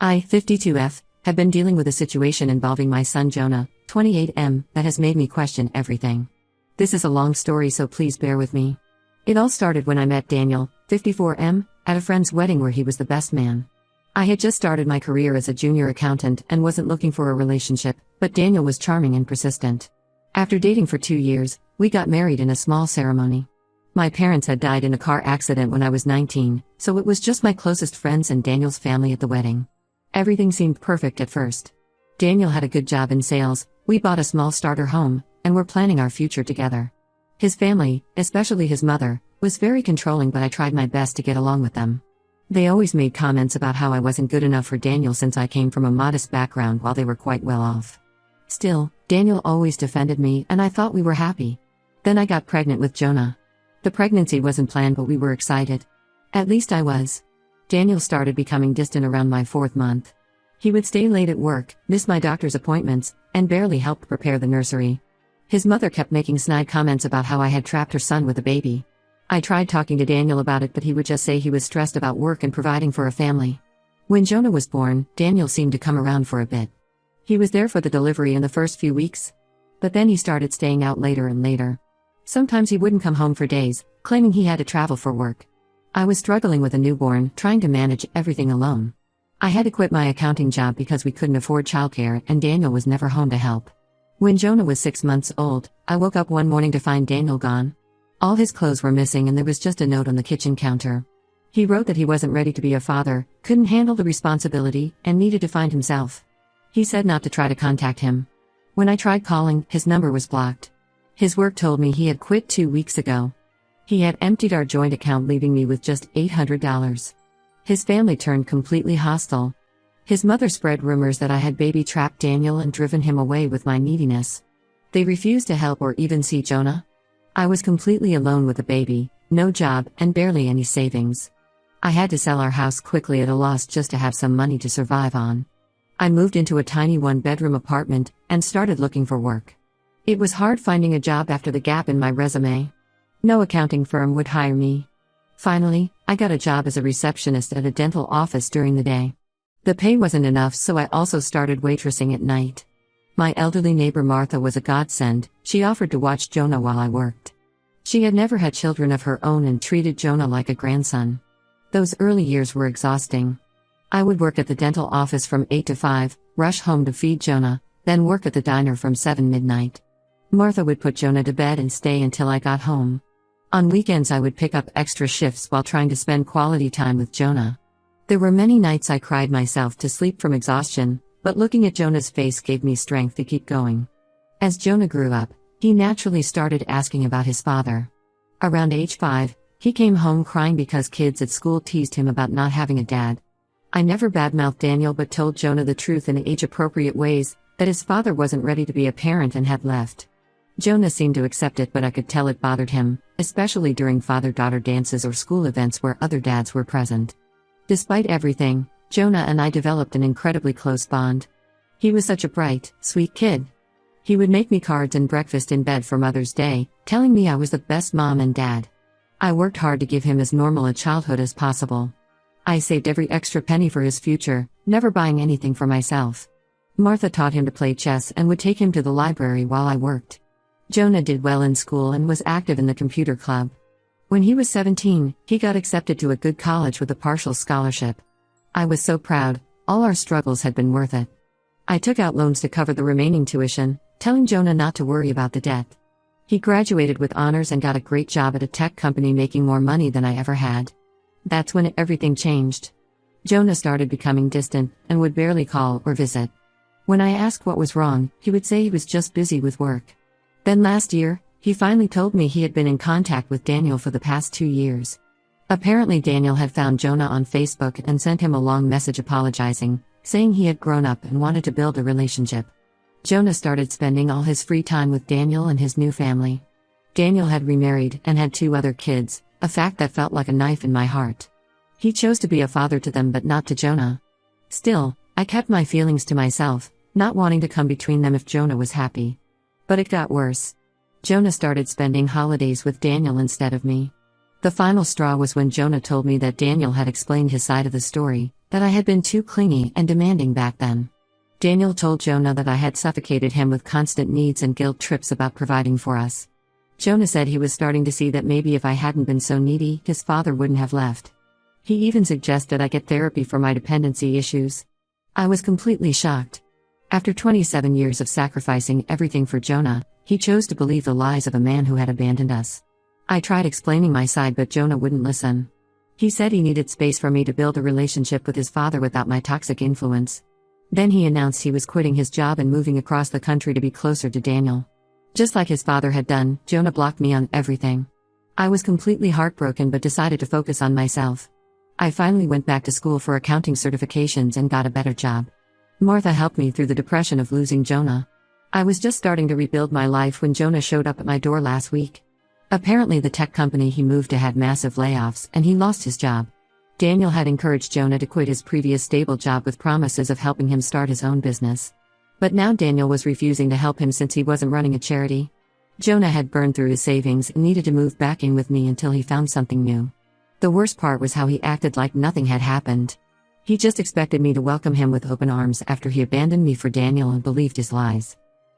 I, 52F, have been dealing with a situation involving my son Jonah, 28M, that has made me question everything. This is a long story, so please bear with me. It all started when I met Daniel, 54M, at a friend's wedding where he was the best man. I had just started my career as a junior accountant and wasn't looking for a relationship, but Daniel was charming and persistent. After dating for 2 years, we got married in a small ceremony. My parents had died in a car accident when I was 19, so it was just my closest friends and Daniel's family at the wedding. Everything seemed perfect at first. Daniel had a good job in sales, we bought a small starter home, and were planning our future together. His family, especially his mother, was very controlling, but I tried my best to get along with them. They always made comments about how I wasn't good enough for Daniel since I came from a modest background while they were quite well off. Still, Daniel always defended me and I thought we were happy. Then I got pregnant with Jonah. The pregnancy wasn't planned, but we were excited. At least I was. Daniel started becoming distant around my 4th month. He would stay late at work, miss my doctor's appointments, and barely helped prepare the nursery. His mother kept making snide comments about how I had trapped her son with a baby. I tried talking to Daniel about it, but he would just say he was stressed about work and providing for a family. When Jonah was born, Daniel seemed to come around for a bit. He was there for the delivery in the first few weeks. But then he started staying out later and later. Sometimes he wouldn't come home for days, claiming he had to travel for work. I was struggling with a newborn, trying to manage everything alone. I had to quit my accounting job because we couldn't afford childcare and Daniel was never home to help. When Jonah was 6 months old, I woke up one morning to find Daniel gone. All his clothes were missing and there was just a note on the kitchen counter. He wrote that he wasn't ready to be a father, couldn't handle the responsibility, and needed to find himself. He said not to try to contact him. When I tried calling, his number was blocked. His work told me he had quit 2 weeks ago. He had emptied our joint account, leaving me with just $800. His family turned completely hostile. His mother spread rumors that I had baby-trapped Daniel and driven him away with my neediness. They refused to help or even see Jonah. I was completely alone with a baby, no job, and barely any savings. I had to sell our house quickly at a loss just to have some money to survive on. I moved into a tiny 1-bedroom apartment and started looking for work. It was hard finding a job after the gap in my resume. No accounting firm would hire me. Finally, I got a job as a receptionist at a dental office during the day. The pay wasn't enough, so I also started waitressing at night. My elderly neighbor Martha was a godsend. She offered to watch Jonah while I worked. She had never had children of her own and treated Jonah like a grandson. Those early years were exhausting. I would work at the dental office from 8 to 5, rush home to feed Jonah, then work at the diner from 7 midnight. Martha would put Jonah to bed and stay until I got home. On weekends I would pick up extra shifts while trying to spend quality time with Jonah. There were many nights I cried myself to sleep from exhaustion, but looking at Jonah's face gave me strength to keep going. As Jonah grew up, he naturally started asking about his father. Around age 5, he came home crying because kids at school teased him about not having a dad. I never badmouthed Daniel but told Jonah the truth in age-appropriate ways, that his father wasn't ready to be a parent and had left. Jonah seemed to accept it, but I could tell it bothered him, especially during father-daughter dances or school events where other dads were present. Despite everything, Jonah and I developed an incredibly close bond. He was such a bright, sweet kid. He would make me cards and breakfast in bed for Mother's Day, telling me I was the best mom and dad. I worked hard to give him as normal a childhood as possible. I saved every extra penny for his future, never buying anything for myself. Martha taught him to play chess and would take him to the library while I worked. Jonah did well in school and was active in the computer club. When he was 17, he got accepted to a good college with a partial scholarship. I was so proud. All our struggles had been worth it. I took out loans to cover the remaining tuition, telling Jonah not to worry about the debt. He graduated with honors and got a great job at a tech company, making more money than I ever had. That's when everything changed. Jonah started becoming distant and would barely call or visit. When I asked what was wrong, he would say he was just busy with work. Then last year, he finally told me he had been in contact with Daniel for the past 2 years. Apparently Daniel had found Jonah on Facebook and sent him a long message apologizing, saying he had grown up and wanted to build a relationship. Jonah started spending all his free time with Daniel and his new family. Daniel had remarried and had 2 other kids, a fact that felt like a knife in my heart. He chose to be a father to them but not to Jonah. Still, I kept my feelings to myself, not wanting to come between them if Jonah was happy. But it got worse. Jonah started spending holidays with Daniel instead of me. The final straw was when Jonah told me that Daniel had explained his side of the story, that I had been too clingy and demanding back then. Daniel told Jonah that I had suffocated him with constant needs and guilt trips about providing for us. Jonah said he was starting to see that maybe if I hadn't been so needy, his father wouldn't have left. He even suggested I get therapy for my dependency issues. I was completely shocked. After 27 years of sacrificing everything for Jonah, he chose to believe the lies of a man who had abandoned us. I tried explaining my side, but Jonah wouldn't listen. He said he needed space for me to build a relationship with his father without my toxic influence. Then he announced he was quitting his job and moving across the country to be closer to Daniel. Just like his father had done, Jonah blocked me on everything. I was completely heartbroken but decided to focus on myself. I finally went back to school for accounting certifications and got a better job. Martha helped me through the depression of losing Jonah. I was just starting to rebuild my life when Jonah showed up at my door last week. Apparently the tech company he moved to had massive layoffs and he lost his job. Daniel had encouraged Jonah to quit his previous stable job with promises of helping him start his own business. But now Daniel was refusing to help him since he wasn't running a charity. Jonah had burned through his savings and needed to move back in with me until he found something new. The worst part was how he acted like nothing had happened. He just expected me to welcome him with open arms after he abandoned me for Daniel and believed his lies.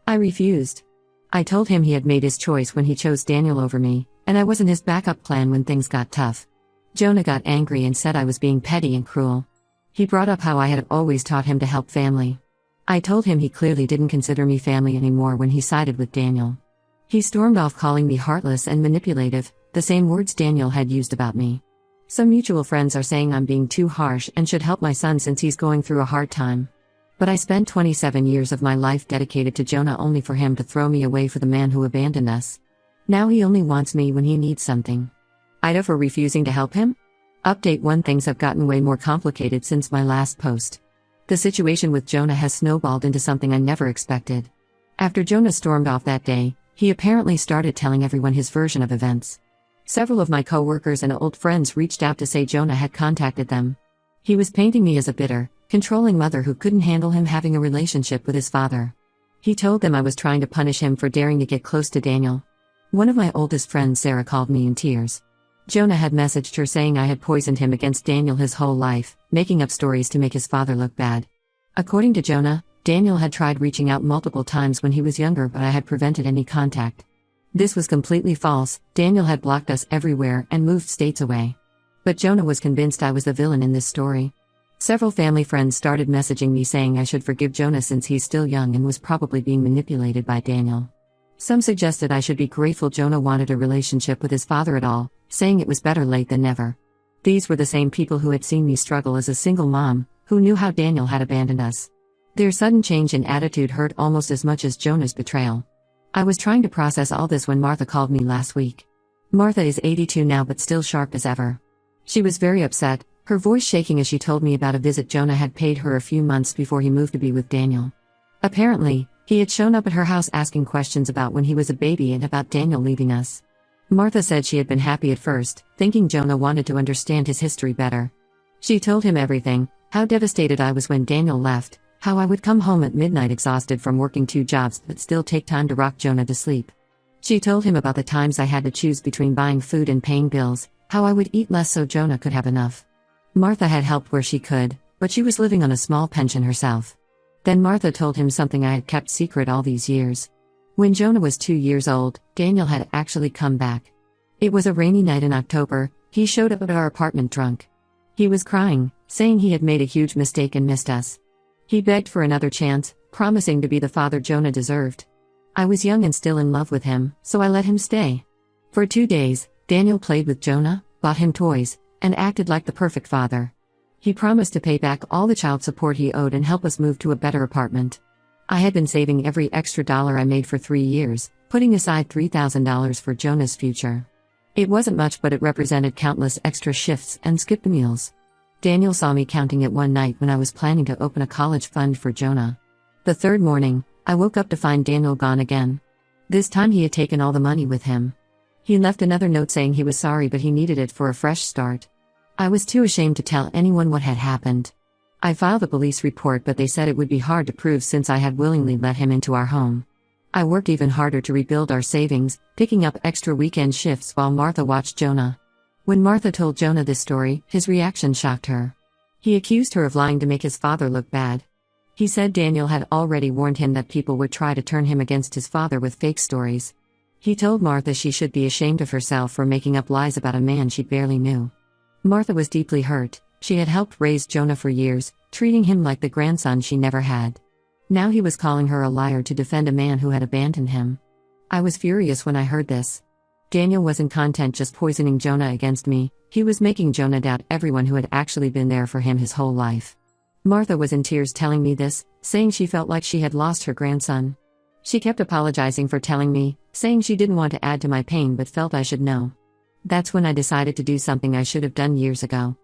I refused. I told him he had made his choice when he chose Daniel over me, and I wasn't his backup plan when things got tough. Jonah got angry and said I was being petty and cruel. He brought up how I had always taught him to help family. I told him he clearly didn't consider me family anymore when he sided with Daniel. He stormed off calling me heartless and manipulative, the same words Daniel had used about me. Some mutual friends are saying I'm being too harsh and should help my son since he's going through a hard time. But I spent 27 years of my life dedicated to Jonah only for him to throw me away for the man who abandoned us. Now he only wants me when he needs something. Ida for refusing to help him? Update 1. Things have gotten way more complicated since my last post. The situation with Jonah has snowballed into something I never expected. After Jonah stormed off that day, he apparently started telling everyone his version of events. Several of my co-workers and old friends reached out to say Jonah had contacted them. He was painting me as a bitter, controlling mother who couldn't handle him having a relationship with his father. He told them I was trying to punish him for daring to get close to Daniel. One of my oldest friends, Sarah, called me in tears. Jonah had messaged her saying I had poisoned him against Daniel his whole life, making up stories to make his father look bad. According to Jonah, Daniel had tried reaching out multiple times when he was younger, but I had prevented any contact. This was completely false. Daniel had blocked us everywhere and moved states away. But Jonah was convinced I was the villain in this story. Several family friends started messaging me saying I should forgive Jonah since he's still young and was probably being manipulated by Daniel. Some suggested I should be grateful Jonah wanted a relationship with his father at all, saying it was better late than never. These were the same people who had seen me struggle as a single mom, who knew how Daniel had abandoned us. Their sudden change in attitude hurt almost as much as Jonah's betrayal. I was trying to process all this when Martha called me last week. Martha is 82 now but still sharp as ever. She was very upset, her voice shaking as she told me about a visit Jonah had paid her a few months before he moved to be with Daniel. Apparently, he had shown up at her house asking questions about when he was a baby and about Daniel leaving us. Martha said she had been happy at first, thinking Jonah wanted to understand his history better. She told him everything, how devastated I was when Daniel left, how I would come home at midnight exhausted from working 2 jobs but still take time to rock Jonah to sleep. She told him about the times I had to choose between buying food and paying bills, how I would eat less so Jonah could have enough. Martha had helped where she could, but she was living on a small pension herself. Then Martha told him something I had kept secret all these years. When Jonah was 2 years old, Daniel had actually come back. It was a rainy night in October. He showed up at our apartment drunk. He was crying, saying he had made a huge mistake and missed us. He begged for another chance, promising to be the father Jonah deserved. I was young and still in love with him, so I let him stay. For 2 days, Daniel played with Jonah, bought him toys, and acted like the perfect father. He promised to pay back all the child support he owed and help us move to a better apartment. I had been saving every extra dollar I made for 3 years, putting aside $3,000 for Jonah's future. It wasn't much, but it represented countless extra shifts and skipped meals. Daniel saw me counting it one night when I was planning to open a college fund for Jonah. The 3rd morning, I woke up to find Daniel gone again. This time he had taken all the money with him. He left another note saying he was sorry but he needed it for a fresh start. I was too ashamed to tell anyone what had happened. I filed a police report but they said it would be hard to prove since I had willingly let him into our home. I worked even harder to rebuild our savings, picking up extra weekend shifts while Martha watched Jonah. When Martha told Jonah this story, his reaction shocked her. He accused her of lying to make his father look bad. He said Daniel had already warned him that people would try to turn him against his father with fake stories. He told Martha she should be ashamed of herself for making up lies about a man she barely knew. Martha was deeply hurt. She had helped raise Jonah for years, treating him like the grandson she never had. Now he was calling her a liar to defend a man who had abandoned him. I was furious when I heard this. Daniel wasn't content just poisoning Jonah against me, he was making Jonah doubt everyone who had actually been there for him his whole life. Martha was in tears telling me this, saying she felt like she had lost her grandson. She kept apologizing for telling me, saying she didn't want to add to my pain but felt I should know. That's when I decided to do something I should have done years ago.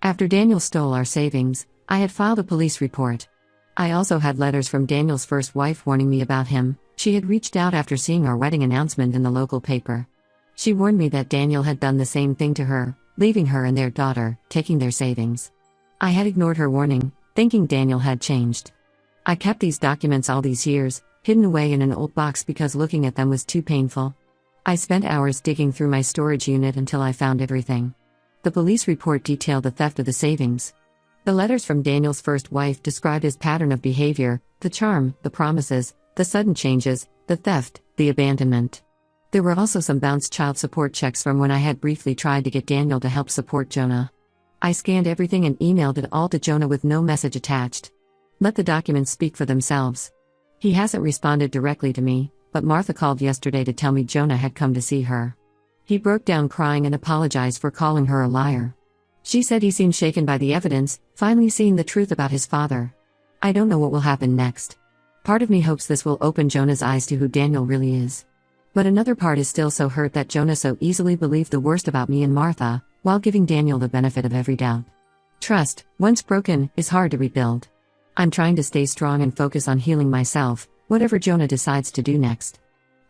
After Daniel stole our savings, I had filed a police report. I also had letters from Daniel's first wife warning me about him. She had reached out after seeing our wedding announcement in the local paper. She warned me that Daniel had done the same thing to her, leaving her and their daughter, taking their savings. I had ignored her warning, thinking Daniel had changed. I kept these documents all these years, hidden away in an old box because looking at them was too painful. I spent hours digging through my storage unit until I found everything. The police report detailed the theft of the savings. The letters from Daniel's first wife described his pattern of behavior, the charm, the promises, the sudden changes, the theft, the abandonment. There were also some bounced child support checks from when I had briefly tried to get Daniel to help support Jonah. I scanned everything and emailed it all to Jonah with no message attached. Let the documents speak for themselves. He hasn't responded directly to me, but Martha called yesterday to tell me Jonah had come to see her. He broke down crying and apologized for calling her a liar. She said he seemed shaken by the evidence, finally seeing the truth about his father. I don't know what will happen next. Part of me hopes this will open Jonah's eyes to who Daniel really is. But another part is still so hurt that Jonah so easily believed the worst about me and Martha, while giving Daniel the benefit of every doubt. Trust, once broken, is hard to rebuild. I'm trying to stay strong and focus on healing myself, whatever Jonah decides to do next.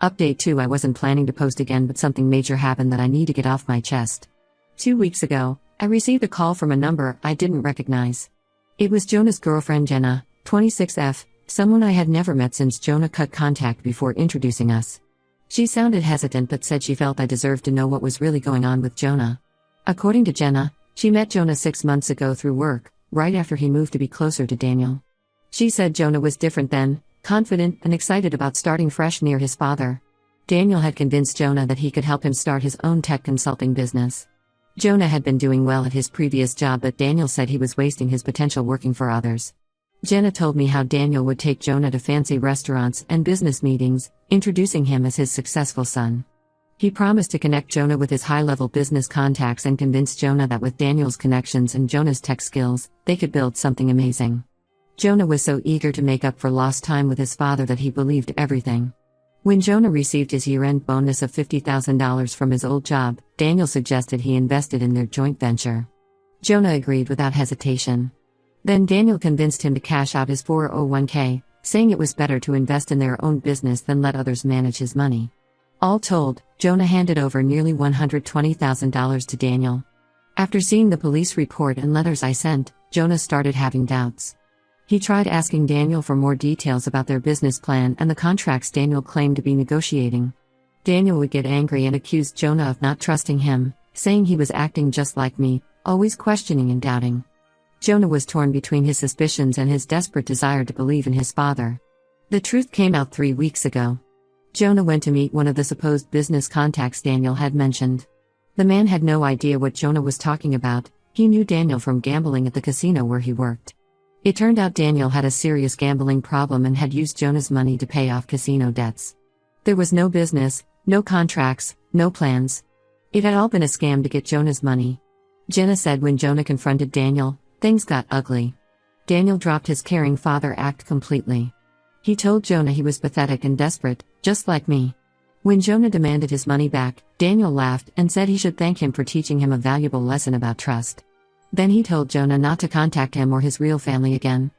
Update 2: I wasn't planning to post again, but something major happened that I need to get off my chest. 2 weeks ago, I received a call from a number I didn't recognize. It was Jonah's girlfriend Jenna, 26F, someone I had never met since Jonah cut contact before introducing us. She sounded hesitant but said she felt I deserved to know what was really going on with Jonah. According to Jenna, she met Jonah 6 months ago through work, right after he moved to be closer to Daniel. She said Jonah was different then, confident and excited about starting fresh near his father. Daniel had convinced Jonah that he could help him start his own tech consulting business. Jonah had been doing well at his previous job, but Daniel said he was wasting his potential working for others. Jenna told me how Daniel would take Jonah to fancy restaurants and business meetings, introducing him as his successful son. He promised to connect Jonah with his high-level business contacts and convinced Jonah that with Daniel's connections and Jonah's tech skills, they could build something amazing. Jonah was so eager to make up for lost time with his father that he believed everything. When Jonah received his year-end bonus of $50,000 from his old job, Daniel suggested he invested in their joint venture. Jonah agreed without hesitation. Then Daniel convinced him to cash out his 401k, saying it was better to invest in their own business than let others manage his money. All told, Jonah handed over nearly $120,000 to Daniel. After seeing the police report and letters I sent, Jonah started having doubts. He tried asking Daniel for more details about their business plan and the contracts Daniel claimed to be negotiating. Daniel would get angry and accuse Jonah of not trusting him, saying he was acting just like me, always questioning and doubting. Jonah was torn between his suspicions and his desperate desire to believe in his father. The truth came out 3 weeks ago. Jonah went to meet one of the supposed business contacts Daniel had mentioned. The man had no idea what Jonah was talking about. He knew Daniel from gambling at the casino where he worked. It turned out Daniel had a serious gambling problem and had used Jonah's money to pay off casino debts. There was no business, no contracts, no plans. It had all been a scam to get Jonah's money. Jenna said when Jonah confronted Daniel, things got ugly. Daniel dropped his caring father act completely. He told Jonah he was pathetic and desperate, just like me. When Jonah demanded his money back, Daniel laughed and said he should thank him for teaching him a valuable lesson about trust. Then he told Jonah not to contact him or his real family again.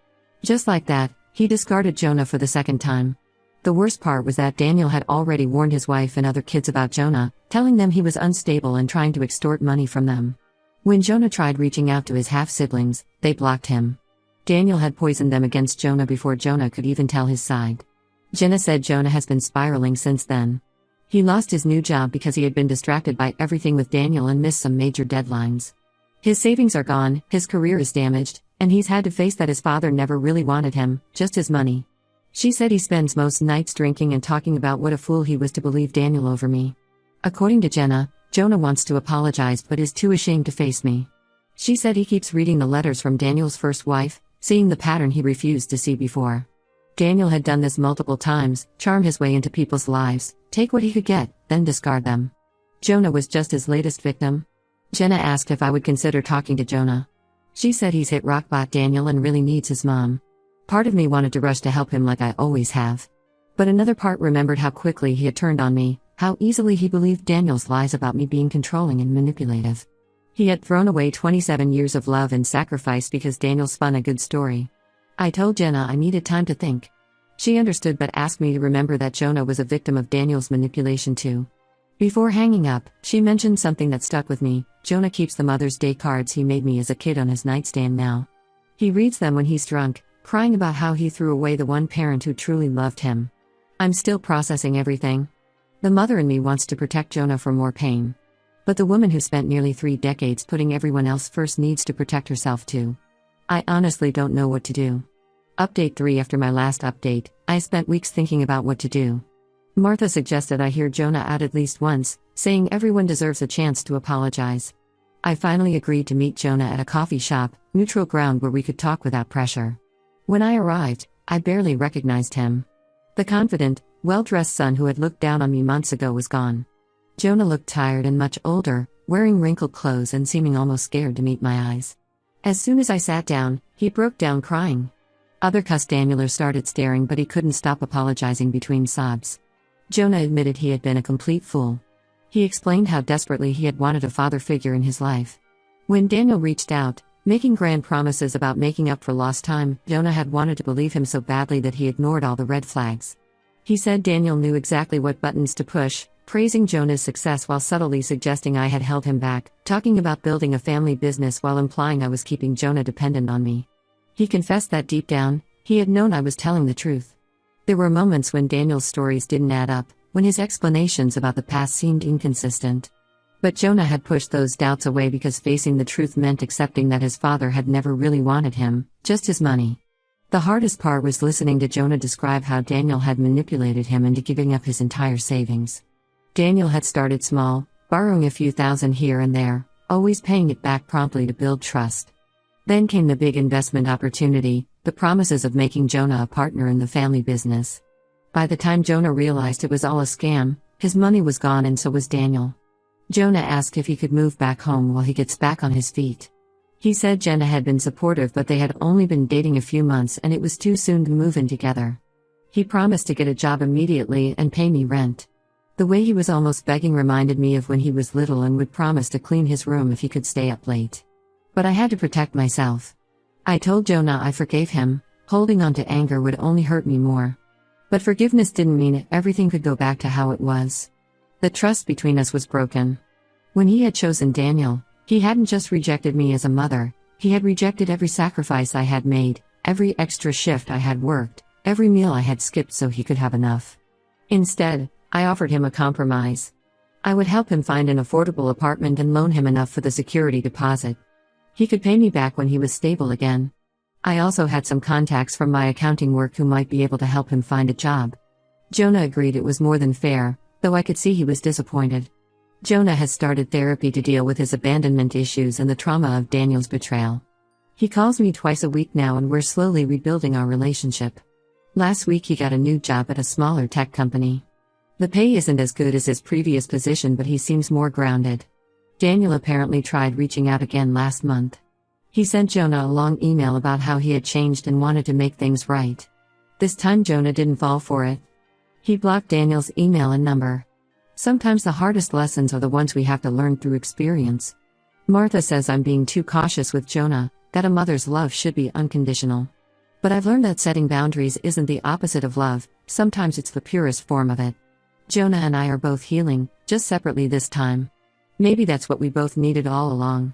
Just like that, he discarded Jonah for the second time. The worst part was that Daniel had already warned his wife and other kids about Jonah, telling them he was unstable and trying to extort money from them. When Jonah tried reaching out to his half-siblings, they blocked him. Daniel had poisoned them against Jonah before Jonah could even tell his side. Jenna said Jonah has been spiraling since then. He lost his new job because he had been distracted by everything with Daniel and missed some major deadlines. His savings are gone, his career is damaged, and he's had to face that his father never really wanted him, just his money. She said he spends most nights drinking and talking about what a fool he was to believe Daniel over me. According to Jenna, Jonah wants to apologize but is too ashamed to face me. She said he keeps reading the letters from Daniel's first wife, seeing the pattern he refused to see before. Daniel had done this multiple times, charm his way into people's lives, take what he could get, then discard them. Jonah was just his latest victim. Jenna asked if I would consider talking to Jonah. She said he's hit rock bottom Daniel and really needs his mom. Part of me wanted to rush to help him like I always have. But another part remembered how quickly he had turned on me, how easily he believed Daniel's lies about me being controlling and manipulative. He had thrown away 27 years of love and sacrifice because Daniel spun a good story. I told Jenna I needed time to think. She understood but asked me to remember that Jonah was a victim of Daniel's manipulation too. Before hanging up, she mentioned something that stuck with me. Jonah keeps the Mother's Day cards he made me as a kid on his nightstand now. He reads them when he's drunk, crying about how he threw away the one parent who truly loved him. I'm still processing everything. The mother in me wants to protect Jonah from more pain. But the woman who spent nearly 3 decades putting everyone else first needs to protect herself too. I honestly don't know what to do. Update 3. After my last update, I spent weeks thinking about what to do. Martha suggested I hear Jonah out at least once, saying everyone deserves a chance to apologize. I finally agreed to meet Jonah at a coffee shop, neutral ground where we could talk without pressure. When I arrived, I barely recognized him. The confident, well-dressed son who had looked down on me months ago was gone. Jonah looked tired and much older, wearing wrinkled clothes and seeming almost scared to meet my eyes. As soon as I sat down, he broke down crying. Other customers started staring but he couldn't stop apologizing between sobs. Jonah admitted he had been a complete fool. He explained how desperately he had wanted a father figure in his life. When Daniel reached out, making grand promises about making up for lost time, Jonah had wanted to believe him so badly that he ignored all the red flags. He said Daniel knew exactly what buttons to push, praising Jonah's success while subtly suggesting I had held him back, talking about building a family business while implying I was keeping Jonah dependent on me. He confessed that deep down, he had known I was telling the truth. There were moments when Daniel's stories didn't add up, when his explanations about the past seemed inconsistent. But Jonah had pushed those doubts away because facing the truth meant accepting that his father had never really wanted him, just his money. The hardest part was listening to Jonah describe how Daniel had manipulated him into giving up his entire savings. Daniel had started small, borrowing a few thousand here and there, always paying it back promptly to build trust. Then came the big investment opportunity, the promises of making Jonah a partner in the family business. By the time Jonah realized it was all a scam, his money was gone and so was Daniel. Jonah asked if he could move back home while he gets back on his feet. He said Jenna had been supportive but they had only been dating a few months and it was too soon to move in together. He promised to get a job immediately and pay me rent. The way he was almost begging reminded me of when he was little and would promise to clean his room if he could stay up late. But I had to protect myself. I told Jonah I forgave him, holding on to anger would only hurt me more. But forgiveness didn't mean everything could go back to how it was. The trust between us was broken. When he had chosen Daniel, he hadn't just rejected me as a mother, he had rejected every sacrifice I had made, every extra shift I had worked, every meal I had skipped so he could have enough. Instead, I offered him a compromise. I would help him find an affordable apartment and loan him enough for the security deposit. He could pay me back when he was stable again. I also had some contacts from my accounting work who might be able to help him find a job. Jonah agreed it was more than fair, though I could see he was disappointed. Jonah has started therapy to deal with his abandonment issues and the trauma of Daniel's betrayal. He calls me twice a week now and we're slowly rebuilding our relationship. Last week he got a new job at a smaller tech company. The pay isn't as good as his previous position but he seems more grounded. Daniel apparently tried reaching out again last month. He sent Jonah a long email about how he had changed and wanted to make things right. This time Jonah didn't fall for it. He blocked Daniel's email and number. Sometimes the hardest lessons are the ones we have to learn through experience. Martha says I'm being too cautious with Jonah, that a mother's love should be unconditional. But I've learned that setting boundaries isn't the opposite of love, sometimes it's the purest form of it. Jonah and I are both healing, just separately this time. Maybe that's what we both needed all along.